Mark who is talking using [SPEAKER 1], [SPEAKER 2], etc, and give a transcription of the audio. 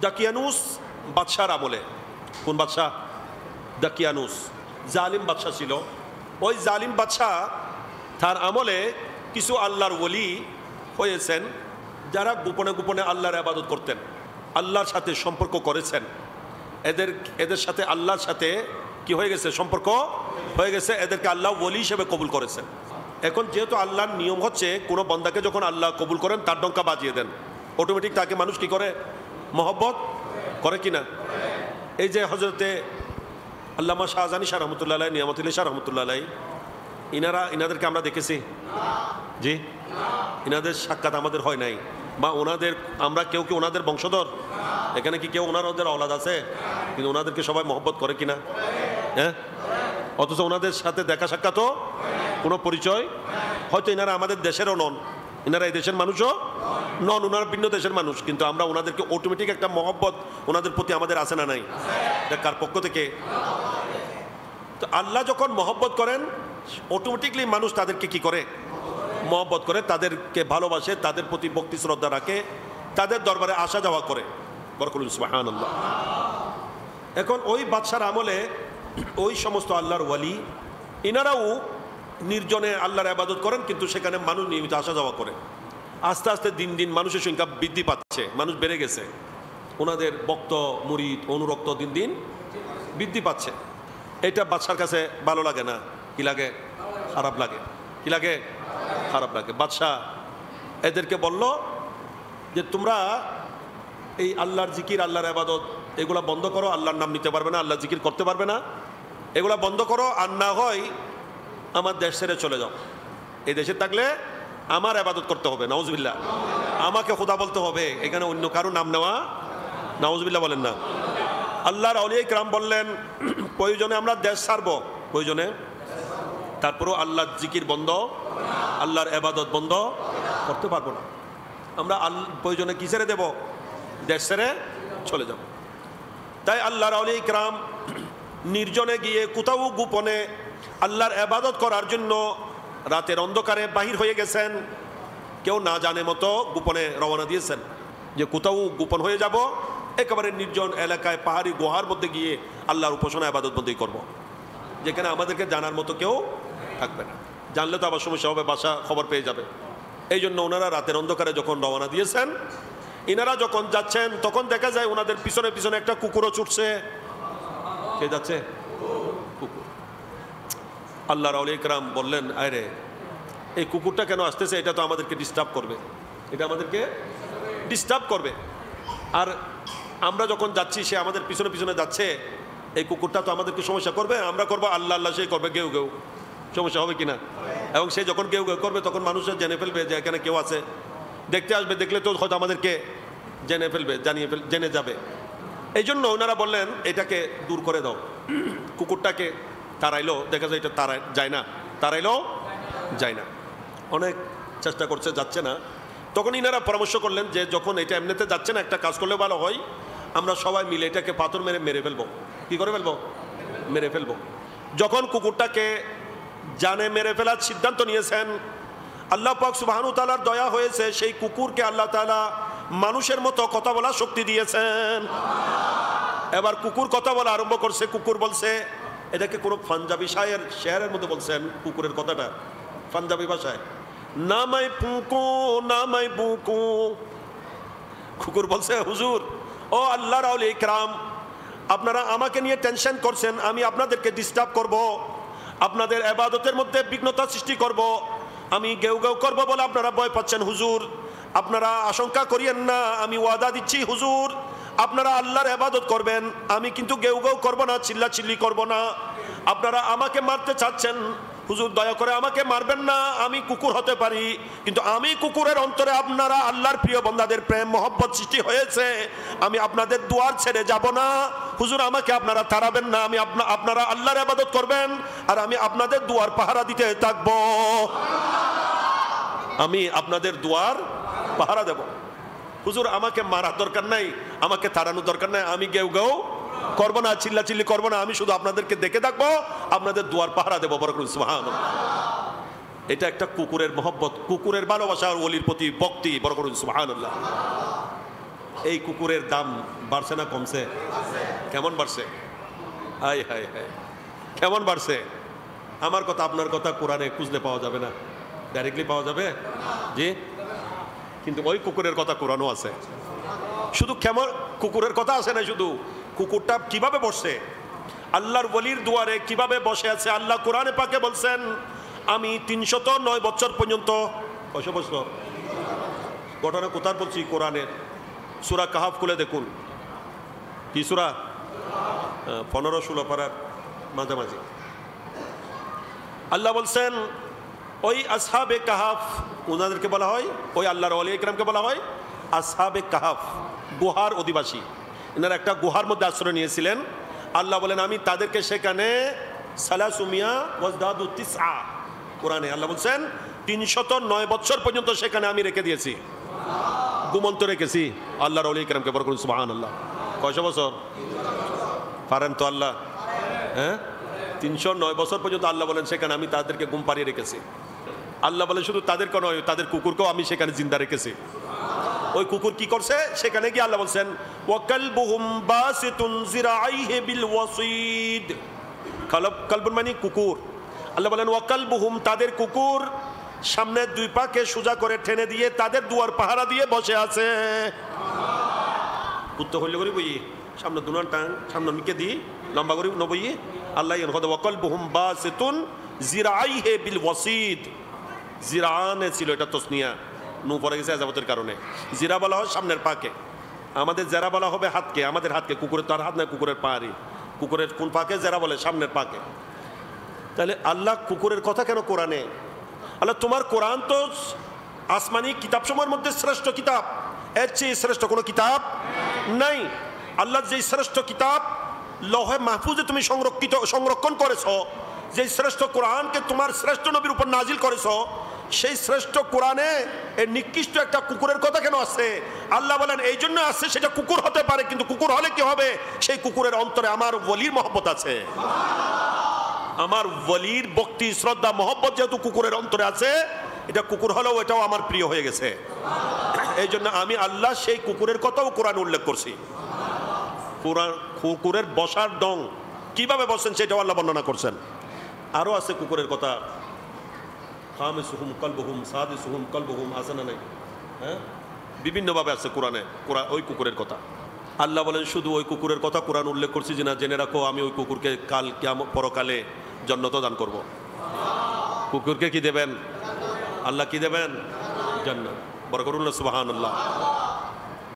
[SPEAKER 1] দাকিয়ানুস বাদশার আমলে। কোন বাদশাহ? দাকিয়ানুস জালিম বাদশা ছিল। ওই জালিম বাদশা তার আমলে কিছু আল্লাহর ওলি হয়েছেন যারা গোপনে গোপনে আল্লাহর ইবাদত করতেন, আল্লাহর সাথে সম্পর্ক করেছেন। এদের সাথে আল্লাহর সাথে কি হয়ে গেছে? সম্পর্ক হয়ে গেছে। এদেরকে আল্লাহ ওলি হিসেবে কবুল করেছেন। এখন যেহেতু আল্লাহর নিয়ম হচ্ছে কোনো বান্দাকে যখন আল্লাহ কবুল করেন তার ডঙ্কা বাজিয়ে দেন, অটোমেটিক তাকে মানুষ কি করে? মহব্বত করে কিনা? এই যে হজরতে আল্লামা শাহজাহানী শাহ রহমতুল্লাহ আলাইহি, নিয়ামতুল্লাহ শাহ রহমতুল্লাহ আলাইহি, ইনাদেরকে আমরা দেখেছি? জি, ইনাদের সাক্ষাৎ আমাদের হয় নাই, বা ওনাদের আমরা কেউ কি ওনাদের বংশধর? এখানে কি কেউ ওনাদের অলাদ আছে? কিন্তু ওনাদেরকে সবাই মহব্বত করে কিনা? হ্যাঁ, অথচ ওনাদের সাথে দেখা সাক্ষাৎও কোনো পরিচয়। হয়তো এনারা আমাদের দেশেরও নন, এনারা এই দেশের মানুষও নন, ওনারা ভিন্ন দেশের মানুষ, কিন্তু আমরা ওনাদেরকে অটোমেটিক একটা মহব্বত ওনাদের প্রতি আমাদের আছে না নাই? এটা কার পক্ষ থেকে? তো আল্লাহ যখন মহব্বত করেন অটোমেটিকলি মানুষ তাদেরকে কি করে? মহব্বত করে, তাদেরকে ভালোবাসে, তাদের প্রতি ভক্তি শ্রদ্ধা রাখে, তাদের দরবারে আসা যাওয়া করে। বরকতুল্লাহ সুবহানাল্লাহ। এখন ওই বাদশার আমলে ওই সমস্ত আল্লাহর ওয়ালি ইনারাও নির্জনে আল্লাহর ইবাদত করেন, কিন্তু সেখানে মানুষ নিয়মিত আসা যাওয়া করে। আস্তে আস্তে দিন দিন মানুষের সংখ্যা বৃদ্ধি পাচ্ছে, মানুষ বেড়ে গেছে, ওনাদের ভক্ত মুরিদ অনুরক্ত দিন দিন বৃদ্ধি পাচ্ছে। এটা বাদশার কাছে ভালো লাগে না, কি লাগে? খারাপ লাগে। কি লাগে? খারাপ লাগে। বাদশাহ এদেরকে বলল যে তোমরা এই আল্লাহর জিকির, আল্লাহর ইবাদত এগুলা বন্ধ করো, আল্লাহর নাম নিতে পারবে না, আল্লাহ জিকির করতে পারবে না, এগুলা বন্ধ করো, আর না হয় আমার দেশ ছেড়ে চলে যাও। এই দেশে থাকলে আমার ইবাদত করতে হবে, নাউজুবিল্লাহ, আমাকে খোদা বলতে হবে, এখানে অন্য কারো নাম নেওয়া, নাউজুবিল্লাহ বলেন না। আল্লাহর আউলিয়া কিরাম বললেন প্রয়োজনে আমরা দেশ ছাড়বো, প্রয়োজনে, তারপরেও আল্লাহর জিকির বন্ধ, আল্লাহর ইবাদত বন্ধ করতে পারবো না। আমরা প্রয়োজনে কি ছেড়ে দেব? দেশ ছেড়ে চলে যাব। তাই আল্লাহর আউলিয়া কিরাম নির্জনে গিয়ে কোথাও গোপনে আল্লাহর ইবাদত করার জন্য রাতের অন্ধকারে বাহির হয়ে গেছেন। কেউ না জানে মতো গোপনে রওনা দিয়েছেন যে কোথাও গোপন হয়ে যাব, একেবারে নির্জন এলাকায় পাহাড়ি গুহার মধ্যে গিয়ে আল্লাহর উপাসনা ইবাদত বন্দেগী করব, যেখানে আমাদেরকে জানার মতো কেউ থাকবে না। জানলে তো আবার সমস্যা হবে, বাসা খবর পেয়ে যাবে। এই জন্য ওনারা রাতের অন্ধকারে যখন রওনা দিয়েছেন, ইনারা যখন যাচ্ছেন তখন দেখা যায় ওনাদের পিছনে পিছনে একটা কুকুরও ছুটছে। কে যাচ্ছে? কুকুর। আল্লাহর আউলিয়া কিরাম বললেন, আরে এই কুকুরটা কেন আসতেছে? এটা তো আমাদেরকে ডিস্টার্ব করবে, এটা আমাদেরকে ডিস্টার্ব করবে। আর আমরা যখন যাচ্ছি, সে আমাদের পিছনে পিছনে যাচ্ছে, এই কুকুরটা তো আমাদেরকে সমস্যা করবে। আমরা করবো আল্লাহ আল্লাহ, সে করবে গেউ গেউ, সমস্যা হবে কিনা? এবং সে যখন গেউ গেউ করবে তখন মানুষরা জেনে ফেলবে যে এখানে কেউ আছে, দেখতে আসবে, দেখলে তো হয়তো আমাদেরকে জেনে ফেলবে, জেনে যাবে। এই জন্য ওনারা বললেন এটাকে দূর করে দাও। কুকুরটাকে তাড়াইলো, দেখা যায় এটা যায় না, তাড়াইলো যায় না, অনেক চেষ্টা করছে, যাচ্ছে না। তখন ইনারা পরামর্শ করলেন যে যখন এটা এমনিতে যাচ্ছে না, একটা কাজ করলে ভালো হয়, আমরা সবাই মিলে এটাকে পাথর মেরে মেরে ফেলবো। কি করে ফেলবো? মেরে ফেলবো। যখন কুকুরটাকে জানে মেরে ফেলার সিদ্ধান্ত নিয়েছেন, আল্লাহ পাক সুবহানাহু ওয়া তাআলার দয়া হয়েছে, সেই কুকুরকে আল্লাহ তাআলা মানুষের মতো কথা বলার শক্তি দিয়েছেন। এবার কুকুর কথা বলা আরম্ভ করছে। কুকুর বলছে, এটাকে কোনো পাঞ্জাবি শেয়ারের মধ্যে বলছেন কুকুরের কথাটা, পাঞ্জাবি ভাষায়, নামাই পুকু নামাই বুকু। কুকুর বলছে, হুজুর, ও আল্লাহর আউলিয়া কিরাম, আপনারা আমাকে নিয়ে টেনশন করছেন, আমি আপনাদেরকে ডিস্টার্ব করব, আপনাদের ইবাদতের মধ্যে বিঘ্নতা সৃষ্টি করব, আমি গেউ গেউ করব বলে আপনারা ভয় পাচ্ছেন। হুজুর, আপনারা আশঙ্কা করিয়েন না, আমি ওয়াদা দিচ্ছি হুজুর, আপনারা আল্লাহর ইবাদত করবেন, আমি কিন্তু গেউ গেউ করব না, চিল্লাচিল্লি করব না। আপনারা আমাকে মারতে চাচ্ছেন, হুজুর দয়া করে আমাকে মারবেন না, আমি কুকুর হতে পারি, কিন্তু আমি কুকুরের অন্তরে আপনারা আল্লাহর প্রিয় বান্দাদের প্রেম মহব্বত সৃষ্টি হয়েছে, আমি আপনাদের দুয়ার ছেড়ে যাব না। হুজুর আমাকে আপনারা তাড়াবেন না, আমি আপনারা আল্লাহর ইবাদত করবেন আর আমি আপনাদের দুয়ার পাহারা দিতে থাকব, আমি আপনাদের দুয়ার পাহারা দেব। হুজুর আমাকে মারার দরকার নাই, আমাকে তাড়ানোর দরকার নাই, আমি গেউ গেউ করবো না, চিল্লাচিল্লি করবো না, আমি শুধু আপনাদেরকে দেখে থাকবো, আপনাদের দুয়ার পাহারা দেবো। বরকতুল্লাহ সুবহানাল্লাহ। এটা একটা কুকুরের মহব্বত, কুকুরের ভালোবাসা আর ওলির প্রতি ভক্তি। বরকতুল্লাহ সুবহানাল্লাহ। এই কুকুরের দাম বাড়ছে না কমছে? কেমন বাড়ছে? হাই হাই হাই, কেমন বাড়ছে? আমার কথা আপনার কথা কোরআনে খুঁজলে পাওয়া যাবে না, ডাইরেক্টলি পাওয়া যাবে জি, কিন্তু ওই কুকুরের কথা কোরআনও আছে। শুধু কেমন কুকুরের কথা আছে না, শুধু কুকুরটা কিভাবে বসছে, আল্লাহর ওলির দুয়ারে কিভাবে বসে আছে। আল্লাহ কোরআনে পাকে বলছেন, আমি 309 বছর পর্যন্ত, কত বছর? ঘটনা কোথায় বলছি? কোরআনের সূরা কাহাফ খুলে দেখুন। কি সূরা? 15-16 পারার মাঝামাঝি। আল্লাহ বলছেন ওই আসহাবে কাহাফ, ওনাদেরকে বলা হয়, ওই আল্লাহর ওলি ইকরামকে বলা হয় আসহাবে কাহাফ, গুহার অধিবাসী। এনারা একটা গুহার মধ্যে আশ্রয় নিয়েছিলেন। আল্লাহ বলেন আমি তাদেরকে সেখানে সালাসুমিয়া ওয়াজদাদু তিসআ, কোরআনে আল্লাহ বলছেন 309 বছর পর্যন্ত সেখানে আমি রেখে দিয়েছি, ঘুমন্ত রেখেছি। আল্লাহর ওলি ইকরামকে বড় করুন সুবহানাল্লাহ। কয়শো বছর পারেন তো আল্লাহ? হ্যাঁ, 309 বছর পর্যন্ত আল্লাহ বলেন সেখানে আমি তাদেরকে ঘুম পাড়িয়ে রেখেছি। আল্লাহ বলেন শুধু তাদেরকে নয়, তাদের কুকুরকেও আমি সেখানে জিন্দা রেখেছি। ওই কুকুর কি করছে? সেখানে গিয়ে আল্লাহ বলছেন ওয়াকালবুহুম বাসিতুন জিরাইহি বিল ওয়াসিদ, কালবুন মানে কুকুর। আল্লাহ বলেন ওয়াকালবুহুম, তাদের কুকুর সামনের দুই পাকে সোজা করে টেনে দিয়ে তাদের দুয়ার পাহারা দিয়ে বসে আছে। কুত্তা হইলে করে বই সামনে দুনার টাং সামনে নিকে দি লম্বা করে নবই। আল্লাহ ওয়াকালবুহুম বাসিতুন জিরাইহি বিল ওয়াসিদ, জিরানে ছিল এটা তসনিয়া, নু পড়ে গেছে আযাবতের কারণে। জিরা বলা হয় সামনের পাকে, আমাদের জেরা বলা হবে হাতকে, আমাদের হাতকে। কুকুরের তার হাত না, কুকুরের পাহাড়ি। কুকুরের কোন পাকে? জেরা বলে, সামনের পাকে। তাহলে আল্লাহ কুকুরের কথা কেন কোরআনে? আল্লাহ তোমার কোরআন তো আসমানি কিতাব সময়ের মধ্যে শ্রেষ্ঠ কিতাব, এর চেয়ে শ্রেষ্ঠ কোনো কিতাব নাই। আল্লাহ যেই শ্রেষ্ঠ কিতাব লৌহে মাহফুজে তুমি সংরক্ষণ করেছো, যে শ্রেষ্ঠ কোরআনকে তোমার শ্রেষ্ঠ নবীর উপর নাজিল করেছো, সেই শ্রেষ্ঠ কোরআনে এই নিকৃষ্ট একটা কুকুরের কথা কেন আছে? আল্লাহ বলেন এই জন্য আছে, সেটা কুকুর হতে পারে, কিন্তু কুকুর হলে কি হবে? সেই কুকুরের অন্তরে আমার ওলির মহব্বত আছে, আমার ওলির ভক্তি শ্রদ্ধা মহব্বত যেহেতু কুকুরের অন্তরে আছে, এটা কুকুর হলেও এটাও আমার প্রিয় হয়ে গেছে। এই জন্য আমি আল্লাহ সেই কুকুরের কথাও কোরআন উল্লেখ করছি। কুকুরের বসার ডং কিভাবে বসেন সেটাও আল্লাহ বর্ণনা করছেন। আরও আছে কুকুরের কথা, খামিসুহুম কালবুহুম সাদিসুহুম কালবুহুম, আছে না নাই? হ্যাঁ, বিভিন্নভাবে আছে কোরআনে ওই কুকুরের কথা। আল্লাহ বলেন শুধু ওই কুকুরের কথা কোরআন উল্লেখ করছি যে না, জেনে রাখো আমি ওই কুকুরকে কাল কিয়ামত পরকালে জান্নাত দান করব। কুকুরকে কি দেবেন? আল্লাহ কি দেবেন? জান্নাত। বড় করুন না সুবহানাল্লাহ।